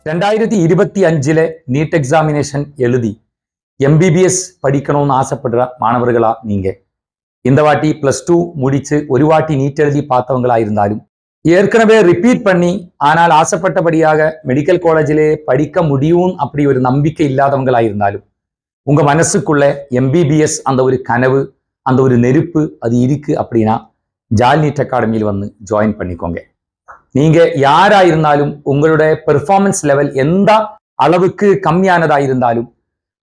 2025 NEET examination எழுதி MBBS படிக்கணும்னு ஆசைப்படுற மாணவர்களா நீங்க இந்த வாட்டி +2 முடிச்சு ஒரு வாட்டி நீட் எழுதி பார்த்தவங்களா இருந்தாலும் ஏற்கனவே ரிப்பீட் பண்ணி ஆனால் ஆசைப்பட்டபடியாக மெடிக்கல் காலேஜிலே படிக்க முடியும் அப்படி ஒரு நம்பிக்கை இல்லாதவங்களா இருந்தாலும் உங்க மனசுக்குள்ள MBBS அந்த ஒரு கனவு அந்த ஒரு நெருப்பு அது இருக்கு அப்படின்னா ஜால் நீட் அகாடமியில் வந்து ஜாயின் பண்ணிக்கோங்க. நீங்க யாரா இருந்தாலும் உங்களுடைய பெர்ஃபார்மன்ஸ் லெவல் எந்த அளவுக்கு கம்மியானதா இருந்தாலும்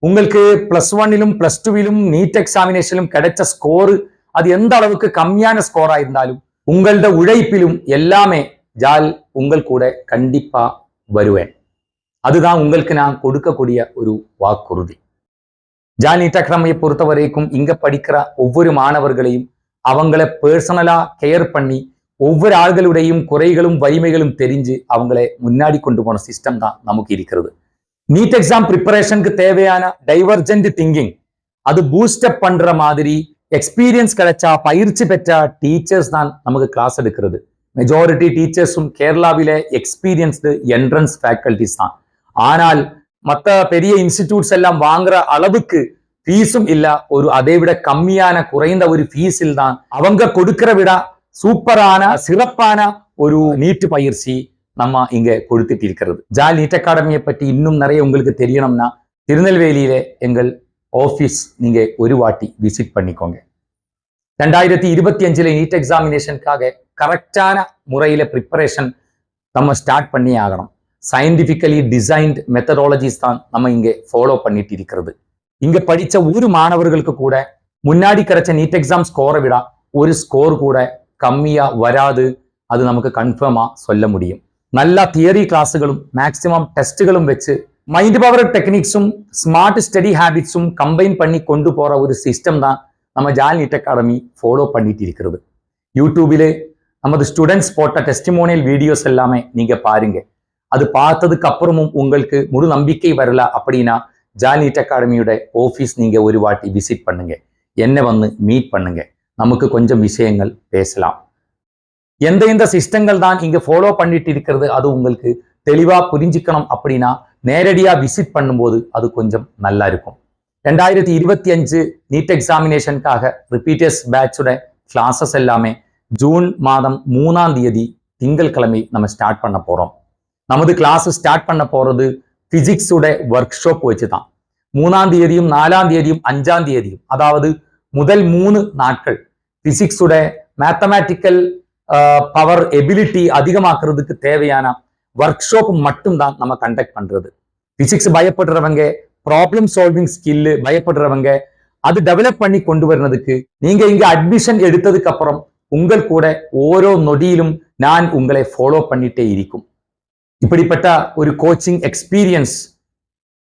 உங்களுக்கு +1லும் +2லும் நீட் எக்ஸாமினேஷனிலும் கிடைச்ச ஸ்கோர் அது எந்த அளவுக்கு கம்மியான ஸ்கோரா இருந்தாலும் உங்களோட உழைப்பிலும் எல்லாமே ஜால் உங்கள் கூட கண்டிப்பா வருவேன். அதுதான் உங்களுக்கு நான் கொடுக்கக்கூடிய ஒரு வாக்குறுதி. ஜால் நீட் அகாடமியை பொறுத்த வரைக்கும் இங்க படிக்கிற ஒவ்வொரு மாணவர்களையும் அவங்கள பர்சனலா கேர் பண்ணி ஒவ்வொரு ஆள்களுடையும் குறைகளும் வலிமைகளும் தெரிஞ்சு அவங்களை முன்னாடி கொண்டு போன சிஸ்டம் தான் நமக்கு இருக்கிறது. நீட் எக்ஸாம் ப்ரிப்பரேஷனுக்கு தேவையான டைவர்ஜென்ட் திங்கிங் அது பூஸ்டப் பண்ற மாதிரி எக்ஸ்பீரியன்ஸ் கிடைச்சா பயிற்சி பெற்ற டீச்சர்ஸ் தான் நமக்கு கிளாஸ் எடுக்கிறது. மெஜாரிட்டி டீச்சர்ஸும் கேரளாவிலே எக்ஸ்பீரியன்ஸ்டு என்ட்ரன்ஸ் ஃபேக்கல்டிஸ் தான். ஆனால் மற்ற பெரிய இன்ஸ்டிடியூட்ஸ் எல்லாம் வாங்குற அளவுக்கு ஃபீஸும் இல்ல, ஒரு அதை விட கம்மியான குறைந்த ஒரு ஃபீஸில் தான் அவங்க கொடுக்கிற விட சூப்பரான சிறப்பான ஒரு நீட் பயிற்சி நம்ம இங்க கொடுத்துட்டு இருக்கிறது. ஜால் நீட் அகாடமியை பற்றி இன்னும் நிறைய உங்களுக்கு தெரியணும்னா திருநெல்வேலியில எங்கள் ஆபீஸ் நீங்க ஒரு வாட்டி விசிட் பண்ணிக்கோங்க. 2025 நீட் எக்ஸாமினேஷனுக்காக கரெக்டான முறையில ப்ரிப்பரேஷன் நம்ம ஸ்டார்ட் பண்ணி ஆகணும். சயின்டிபிக்கலி டிசைன்ட் மெத்தடாலஜிஸ் தான் நம்ம இங்க ஃபாலோ பண்ணிட்டு இருக்கிறது. இங்க படிச்ச ஒரு மாணவர்களுக்கு கூட முன்னாடி கிடைச்ச நீட் எக்ஸாம் ஸ்கோரை விட ஒரு ஸ்கோர் கூட கம்மியா வராது, அது நமக்கு கன்ஃபார்மா சொல்ல முடியும். நல்ல தியரி கிளாஸுகளும் மேக்சிமம் டெஸ்ட்டுகளும் வச்சு மைண்ட் பவர் டெக்னிக்ஸும் ஸ்மார்ட் ஸ்டடி ஹேபிட்ஸும் கம்பைன் பண்ணி கொண்டு போற ஒரு சிஸ்டம் தான் நம்ம ஜால் நீட் அகாடமி ஃபாலோ பண்ணிட்டு இருக்கிறது. யூடியூபிலே நமது ஸ்டூடெண்ட்ஸ் போட்ட டெஸ்டிமோனியல் வீடியோஸ் எல்லாமே நீங்க பாருங்க. அது பார்த்ததுக்கு அப்புறமும் உங்களுக்கு முழு நம்பிக்கை வரல அப்படின்னா ஜால் நீட் அகாடமியோட ஆஃபீஸ் நீங்க ஒரு வாட்டி விசிட் பண்ணுங்க, என்ன வந்து மீட் பண்ணுங்க, நமக்கு கொஞ்சம் விஷயங்கள் பேசலாம். எந்த சிஸ்டங்கள் தான் இங்க ஃபாலோ பண்ணிட்டு இருக்கிறது அது உங்களுக்கு தெளிவா புரிஞ்சுக்கணும் அப்படின்னா நேரடியா விசிட் பண்ணும்போது அது கொஞ்சம் நல்லா இருக்கும். 2025 நீட் எக்ஸாமினேஷனுக்காக ரிப்பீட்டர்ஸ் பேட்சோட கிளாஸஸ் எல்லாமே ஜூன் மாதம் 3ஆம் தேதி திங்கட்கிழமை நம்ம ஸ்டார்ட் பண்ண போறோம். நமது கிளாஸ் ஸ்டார்ட் பண்ண போறது பிசிக்ஸோட ஒர்க் ஷாப் வச்சு தான். 3ஆம் தேதியும் 4ஆம் தேதியும் 5ஆம் தேதியும் அதாவது முதல் 3 நாட்கள் பிசிக்ஸோட மேத்தமேட்டிக்கல் பவர் எபிலிட்டி அதிகமாக்குறதுக்கு தேவையான ஒர்க் ஷாப் மட்டும்தான் நம்ம கண்டக்ட் பண்றது. பிசிக்ஸ் பயப்படுறவங்க, ப்ராப்ளம் சால்விங் ஸ்கில் பயப்படுறவங்க அது டெவலப் பண்ணி கொண்டு வர்றதுக்கு நீங்க இங்க அட்மிஷன் எடுத்ததுக்கு அப்புறம் உங்கள் கூட ஓரோ நொடியிலும் நான் உங்களை ஃபாலோ பண்ணிட்டே இருக்கும். இப்படிப்பட்ட ஒரு கோச்சிங் எக்ஸ்பீரியன்ஸ்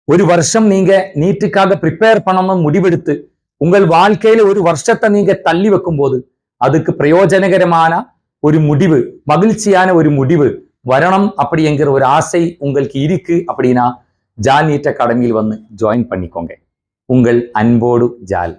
ஒரு வருஷம் நீங்க நீட்டுக்காக ப்ரிப்பேர் பண்ணணும் முடிவெடுத்து உங்கள் வாழ்க்கையில ஒரு வருஷத்தை நீங்க தள்ளி வைக்கும் போது அதுக்கு பிரயோஜனகரமான ஒரு முடிவு, மகிழ்ச்சியான ஒரு முடிவு வரணும் அப்படிங்கிற ஒரு ஆசை உங்களுக்கு இருக்கு அப்படின்னா ஜால் நீட் அகாடமியில் வந்து ஜாயின் பண்ணிக்கோங்க. உங்கள் அன்போடு ஜால்.